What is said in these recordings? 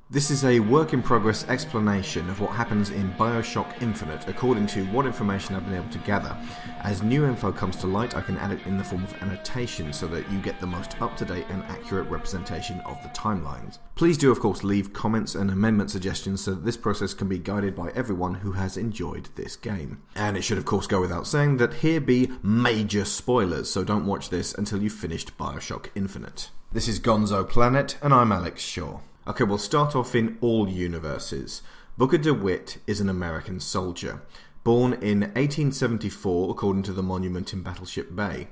This is a work-in-progress explanation of what happens in Bioshock Infinite according to what information I've been able to gather. As new info comes to light, I can add it in the form of annotations so that you get the most up-to-date and accurate representation of the timelines. Please do, of course, leave comments and amendment suggestions so that this process can be guided by everyone who has enjoyed this game. And it should, of course, go without saying that here be major spoilers, so don't watch this until you've finished Bioshock Infinite. This is Gonzo Planet, and I'm Alex Shaw. Okay, we'll start off in all universes. Booker DeWitt is an American soldier, born in 1874 according to the monument in Battleship Bay.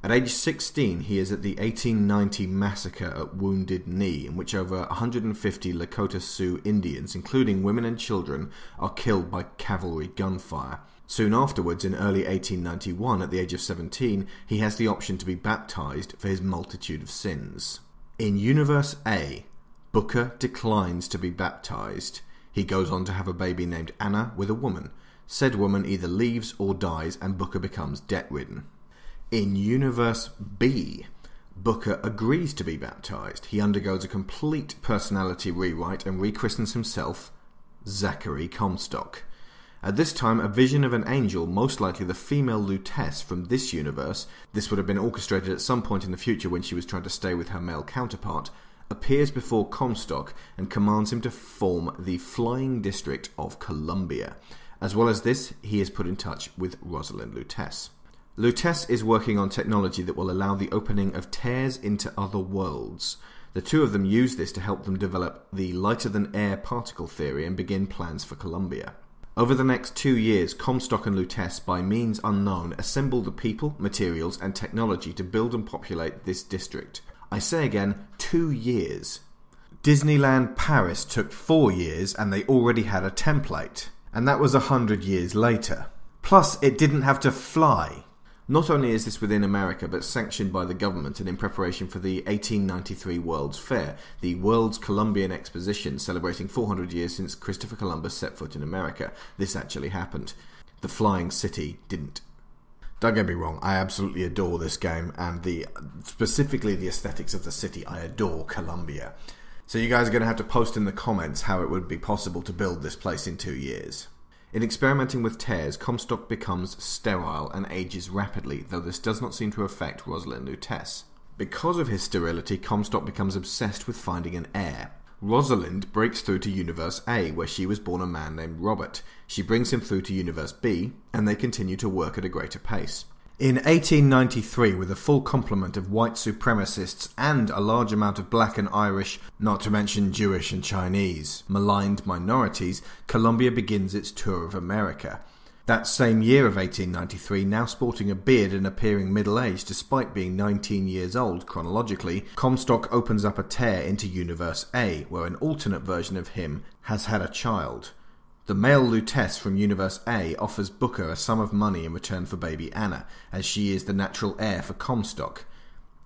At age 16, he is at the 1890 massacre at Wounded Knee, in which over 150 Lakota Sioux Indians, including women and children, are killed by cavalry gunfire. Soon afterwards, in early 1891, at the age of 17, he has the option to be baptized for his multitude of sins. In Universe A, Booker declines to be baptized. He goes on to have a baby named Anna with a woman. Said woman either leaves or dies, and Booker becomes debt-ridden. In Universe B, Booker agrees to be baptized. He undergoes a complete personality rewrite and rechristens himself Zachary Comstock. At this time, a vision of an angel, most likely the female Lutece from this universe, this would have been orchestrated at some point in the future when she was trying to stay with her male counterpart, appears before Comstock and commands him to form the Flying District of Columbia. As well as this, he is put in touch with Rosalind Lutece. Lutece is working on technology that will allow the opening of tears into other worlds. The two of them use this to help them develop the lighter-than-air particle theory and begin plans for Columbia. Over the next 2 years, Comstock and Lutece, by means unknown, assemble the people, materials, and technology to build and populate this district. I say again, 2 years. Disneyland Paris took 4 years and they already had a template. And that was 100 years later. Plus, it didn't have to fly. Not only is this within America, but sanctioned by the government and in preparation for the 1893 World's Fair, the World's Columbian Exposition celebrating 400 years since Christopher Columbus set foot in America. This actually happened. The Flying City didn't. Don't get me wrong, I absolutely adore this game and specifically the aesthetics of the city. I adore Columbia. So you guys are going to have to post in the comments how it would be possible to build this place in 2 years. In experimenting with tears, Comstock becomes sterile and ages rapidly, though this does not seem to affect Rosalind Lutece. Because of his sterility, Comstock becomes obsessed with finding an heir. Rosalind breaks through to Universe A, where she was born a man named Robert. She brings him through to Universe B, and they continue to work at a greater pace. In 1893, with a full complement of white supremacists and a large amount of black and Irish, not to mention Jewish and Chinese, maligned minorities, Columbia begins its tour of America. That same year of 1893, now sporting a beard and appearing middle-aged despite being 19 years old chronologically, Comstock opens up a tear into Universe A, where an alternate version of him has had a child. The male Lutece from Universe A offers Booker a sum of money in return for baby Anna, as she is the natural heir for Comstock.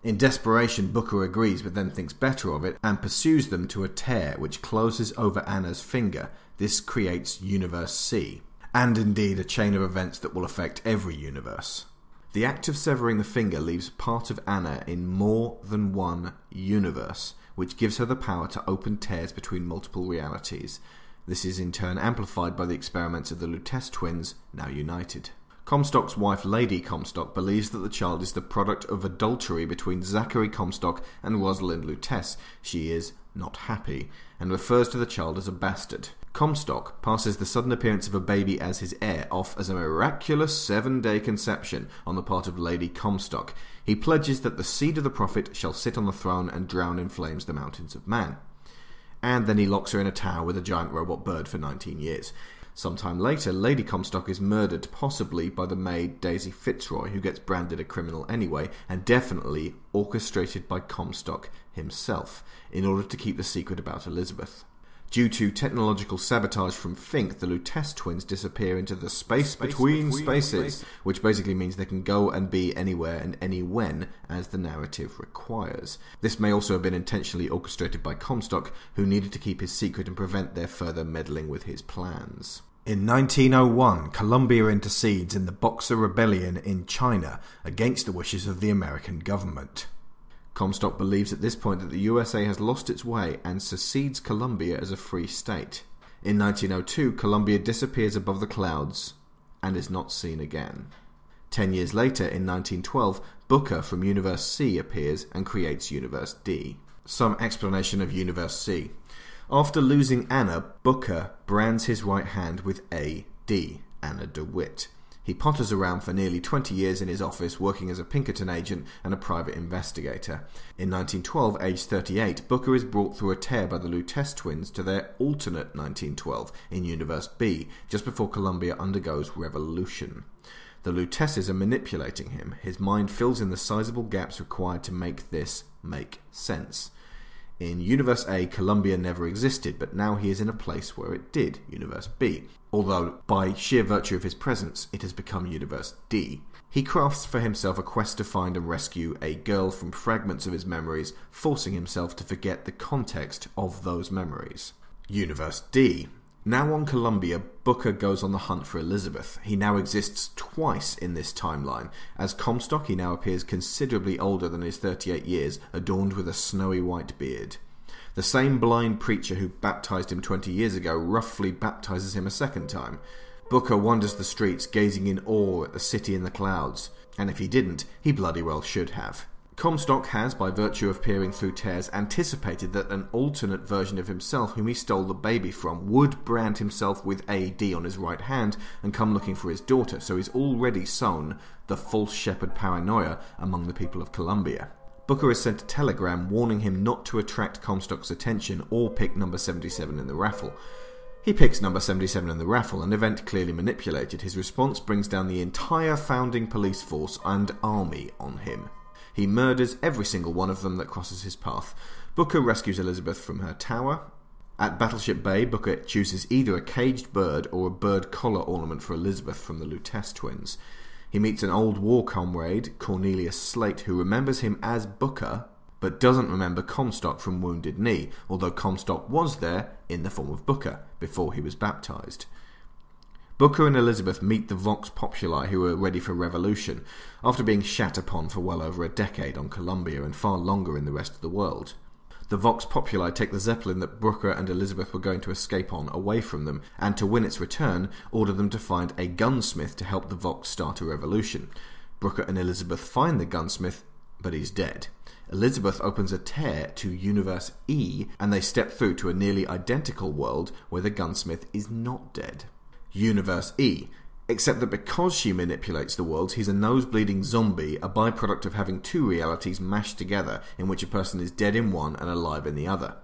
In desperation, Booker agrees but then thinks better of it and pursues them to a tear which closes over Anna's finger. This creates Universe C. And indeed a chain of events that will affect every universe. The act of severing the finger leaves part of Anna in more than one universe, which gives her the power to open tears between multiple realities. This is in turn amplified by the experiments of the Lutece twins, now united. Comstock's wife, Lady Comstock, believes that the child is the product of adultery between Zachary Comstock and Rosalind Lutece. She is not happy, and refers to the child as a bastard. Comstock passes the sudden appearance of a baby as his heir off as a miraculous 7-day conception on the part of Lady Comstock. He pledges that the seed of the prophet shall sit on the throne and drown in flames the mountains of man. And then he locks her in a tower with a giant robot bird for 19 years. Sometime later, Lady Comstock is murdered, possibly by the maid Daisy Fitzroy, who gets branded a criminal anyway, and definitely orchestrated by Comstock himself, in order to keep the secret about Elizabeth. Due to technological sabotage from Fink, the Lutece twins disappear into the space between spaces, which basically means they can go and be anywhere and any when as the narrative requires. This may also have been intentionally orchestrated by Comstock, who needed to keep his secret and prevent their further meddling with his plans. In 1901, Columbia intercedes in the Boxer Rebellion in China against the wishes of the American government. Comstock believes at this point that the USA has lost its way and secedes Columbia as a free state. In 1902, Columbia disappears above the clouds and is not seen again. 10 years later, in 1912, Booker from Universe C appears and creates Universe D. Some explanation of Universe C. After losing Anna, Booker brands his right hand with A.D., Anna DeWitt. He potters around for nearly 20 years in his office, working as a Pinkerton agent and a private investigator. In 1912, aged 38, Booker is brought through a tear by the Lutece twins to their alternate 1912 in Universe B, just before Columbia undergoes revolution. The Luteces are manipulating him. His mind fills in the sizable gaps required to make this make sense. In Universe A, Columbia never existed, but now he is in a place where it did, Universe B. Although, by sheer virtue of his presence, it has become Universe D. He crafts for himself a quest to find and rescue a girl from fragments of his memories, forcing himself to forget the context of those memories. Universe D. Now on Columbia, Booker goes on the hunt for Elizabeth. He now exists twice in this timeline. As Comstock, he now appears considerably older than his 38 years, adorned with a snowy white beard. The same blind preacher who baptized him 20 years ago roughly baptizes him a second time. Booker wanders the streets, gazing in awe at the city in the clouds. And if he didn't, he bloody well should have. Comstock has, by virtue of peering through tears, anticipated that an alternate version of himself, whom he stole the baby from, would brand himself with A.D. on his right hand and come looking for his daughter, so he's already sown the false shepherd paranoia among the people of Columbia. Booker has sent a telegram warning him not to attract Comstock's attention or pick number 77 in the raffle. He picks number 77 in the raffle, an event clearly manipulated. His response brings down the entire founding police force and army on him. He murders every single one of them that crosses his path. Booker rescues Elizabeth from her tower. At Battleship Bay, Booker chooses either a caged bird or a bird collar ornament for Elizabeth from the Lutece twins. He meets an old war comrade, Cornelius Slate, who remembers him as Booker, but doesn't remember Comstock from Wounded Knee, although Comstock was there in the form of Booker before he was baptized. Booker and Elizabeth meet the Vox Populi, who are ready for revolution, after being shat upon for well over a decade on Columbia and far longer in the rest of the world. The Vox Populi take the Zeppelin that Booker and Elizabeth were going to escape on away from them, and to win its return, order them to find a gunsmith to help the Vox start a revolution. Booker and Elizabeth find the gunsmith, but he's dead. Elizabeth opens a tear to Universe E, and they step through to a nearly identical world where the gunsmith is not dead. Universe E, except that because she manipulates the world, he's a nose-bleeding zombie, a byproduct of having two realities mashed together, in which a person is dead in one and alive in the other.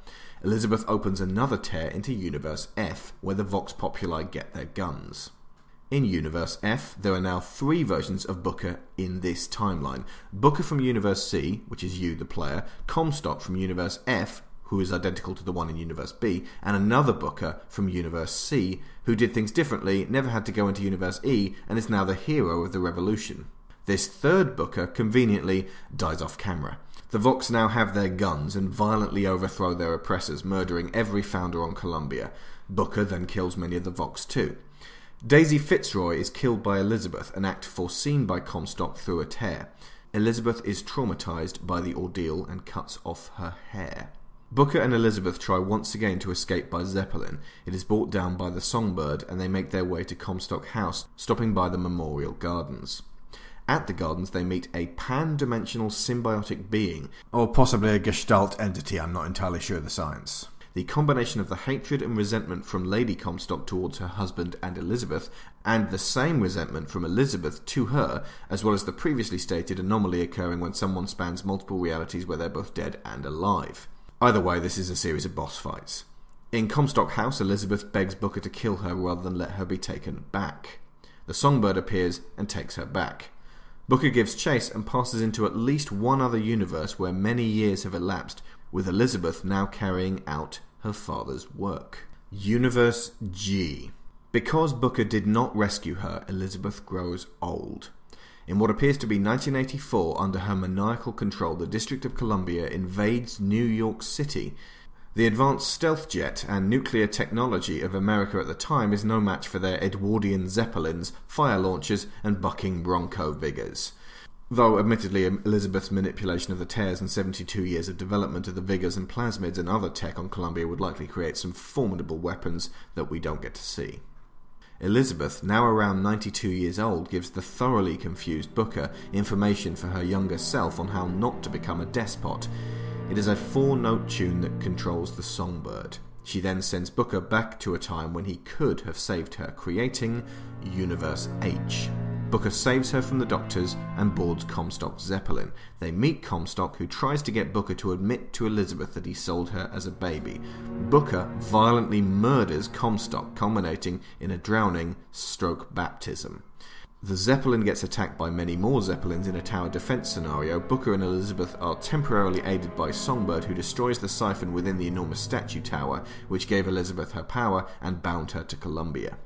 Elizabeth opens another tear into Universe F, where the Vox Populi get their guns. In Universe F, there are now three versions of Booker in this timeline. Booker from Universe C, which is you, the player, Comstock from Universe F, who is identical to the one in Universe B, and another Booker from Universe C, who did things differently, never had to go into Universe E, and is now the hero of the revolution. This third Booker, conveniently, dies off camera. The Vox now have their guns and violently overthrow their oppressors, murdering every founder on Columbia. Booker then kills many of the Vox too. Daisy Fitzroy is killed by Elizabeth, an act foreseen by Comstock through a tear. Elizabeth is traumatized by the ordeal and cuts off her hair. Booker and Elizabeth try once again to escape by Zeppelin. It is brought down by the Songbird, and they make their way to Comstock House, stopping by the Memorial Gardens. At the gardens, they meet a pan-dimensional symbiotic being, or possibly a Gestalt entity, I'm not entirely sure of the science. The combination of the hatred and resentment from Lady Comstock towards her husband and Elizabeth, and the same resentment from Elizabeth to her, as well as the previously stated anomaly occurring when someone spans multiple realities where they're both dead and alive. Either way, this is a series of boss fights. In Comstock House, Elizabeth begs Booker to kill her rather than let her be taken back. The Songbird appears and takes her back. Booker gives chase and passes into at least one other universe where many years have elapsed, with Elizabeth now carrying out her father's work. Universe G. Because Booker did not rescue her, Elizabeth grows old. In what appears to be 1984, under her maniacal control, the District of Columbia invades New York City. The advanced stealth jet and nuclear technology of America at the time is no match for their Edwardian Zeppelins, fire launchers, and bucking Bronco vigors. Though, admittedly, Elizabeth's manipulation of the tears and 72 years of development of the vigors and plasmids and other tech on Columbia would likely create some formidable weapons that we don't get to see. Elizabeth, now around 92 years old, gives the thoroughly confused Booker information for her younger self on how not to become a despot. It is a 4-note tune that controls the songbird. She then sends Booker back to a time when he could have saved her, creating Universe H. Booker saves her from the doctors and boards Comstock's Zeppelin. They meet Comstock, who tries to get Booker to admit to Elizabeth that he sold her as a baby. Booker violently murders Comstock, culminating in a drowning/baptism. The Zeppelin gets attacked by many more Zeppelins in a tower defense scenario. Booker and Elizabeth are temporarily aided by Songbird, who destroys the siphon within the enormous statue tower, which gave Elizabeth her power and bound her to Columbia.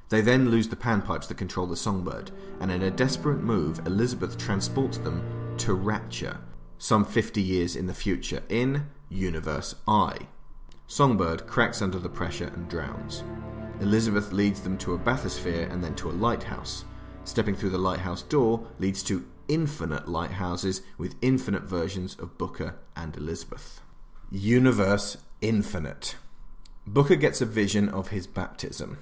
They then lose the panpipes that control the Songbird, and in a desperate move, Elizabeth transports them to Rapture, some 50 years in the future, in Universe I. Songbird cracks under the pressure and drowns. Elizabeth leads them to a bathysphere and then to a lighthouse. Stepping through the lighthouse door leads to infinite lighthouses with infinite versions of Booker and Elizabeth. Universe Infinite. Booker gets a vision of his baptism.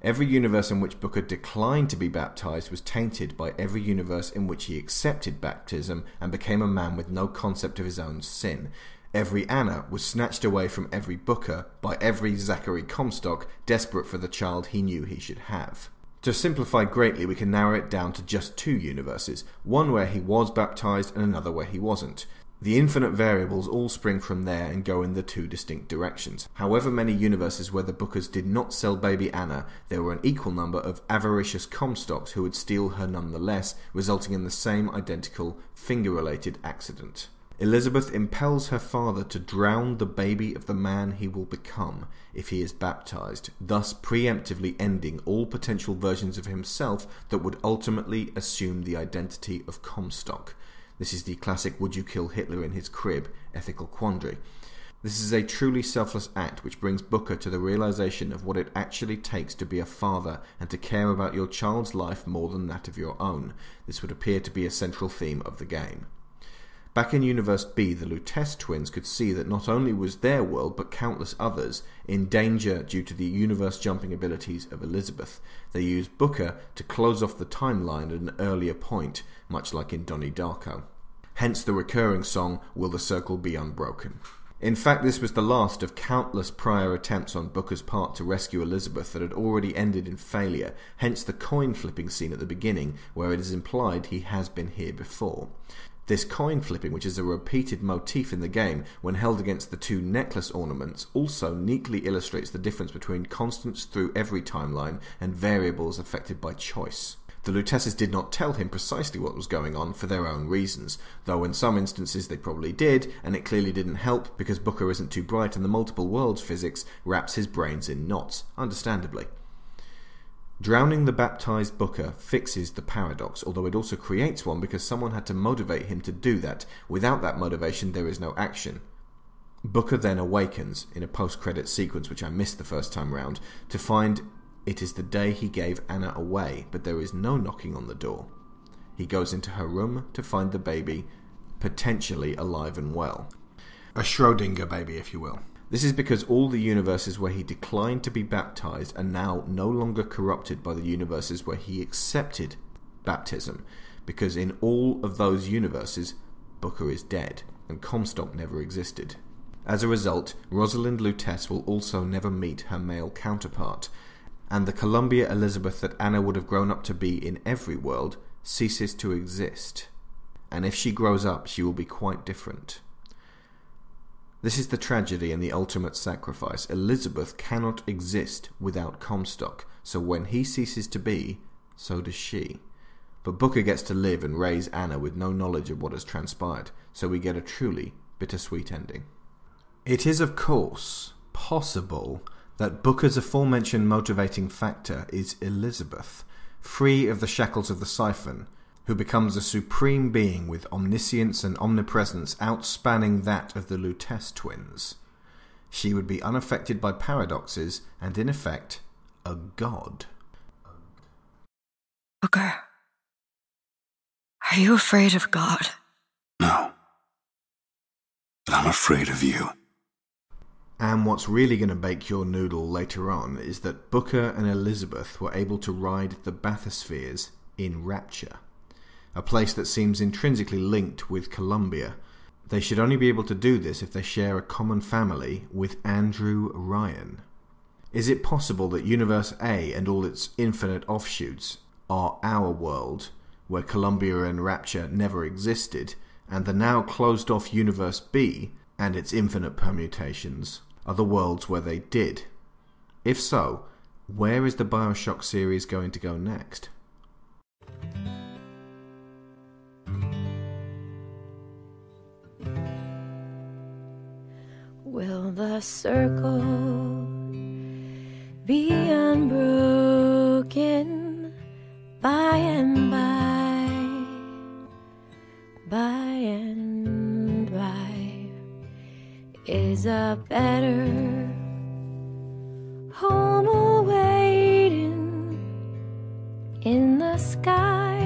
Every universe in which Booker declined to be baptized was tainted by every universe in which he accepted baptism and became a man with no concept of his own sin. Every Anna was snatched away from every Booker by every Zachary Comstock, desperate for the child he knew he should have. To simplify greatly, we can narrow it down to just 2 universes, one where he was baptized and another where he wasn't. The infinite variables all spring from there and go in the 2 distinct directions. However many universes where the Bookers did not sell baby Anna, there were an equal number of avaricious Comstocks who would steal her nonetheless, resulting in the same identical finger-related accident. Elizabeth impels her father to drown the baby of the man he will become if he is baptized, thus preemptively ending all potential versions of himself that would ultimately assume the identity of Comstock. This is the classic "would you kill Hitler in his crib" ethical quandary. This is a truly selfless act which brings Booker to the realization of what it actually takes to be a father and to care about your child's life more than that of your own. This would appear to be a central theme of the game. Back in Universe B, the Lutece twins could see that not only was their world, but countless others, in danger due to the universe-jumping abilities of Elizabeth. They used Booker to close off the timeline at an earlier point, much like in Donnie Darko. Hence the recurring song, "Will the Circle Be Unbroken?" In fact, this was the last of countless prior attempts on Booker's part to rescue Elizabeth that had already ended in failure, hence the coin-flipping scene at the beginning, where it is implied he has been here before. This coin flipping, which is a repeated motif in the game when held against the 2 necklace ornaments, also neatly illustrates the difference between constants through every timeline and variables affected by choice. The Luteces did not tell him precisely what was going on for their own reasons, though in some instances they probably did, and it clearly didn't help because Booker isn't too bright and the multiple worlds physics wraps his brains in knots, understandably. Drowning the baptized Booker fixes the paradox, although it also creates one because someone had to motivate him to do that. Without that motivation, there is no action. Booker then awakens, in a post-credit sequence which I missed the first time round, to find it is the day he gave Anna away, but there is no knocking on the door. He goes into her room to find the baby, potentially alive and well. A Schrödinger baby, if you will. This is because all the universes where he declined to be baptized are now no longer corrupted by the universes where he accepted baptism, because in all of those universes, Booker is dead, and Comstock never existed. As a result, Rosalind Lutece will also never meet her male counterpart, and the Columbia Elizabeth that Anna would have grown up to be in every world ceases to exist. And if she grows up, she will be quite different. This is the tragedy and the ultimate sacrifice. Elizabeth cannot exist without Comstock, so when he ceases to be, so does she. But Booker gets to live and raise Anna with no knowledge of what has transpired, so we get a truly bittersweet ending. It is, of course, possible that Booker's aforementioned motivating factor is Elizabeth, free of the shackles of the siphon, who becomes a supreme being with omniscience and omnipresence outspanning that of the Lutece twins. She would be unaffected by paradoxes and, in effect, a god. Booker, Are you afraid of God? No. But I'm afraid of you. And what's really going to bake your noodle later on is that Booker and Elizabeth were able to ride the bathyspheres in Rapture, a place that seems intrinsically linked with Columbia. They should only be able to do this if they share a common family with Andrew Ryan. Is it possible that Universe A and all its infinite offshoots are our world, where Columbia and Rapture never existed, and the now closed-off Universe B and its infinite permutations are the worlds where they did? If so, where is the Bioshock series going to go next? Will the circle be unbroken by and by, by and by? Is a better home awaiting in the sky?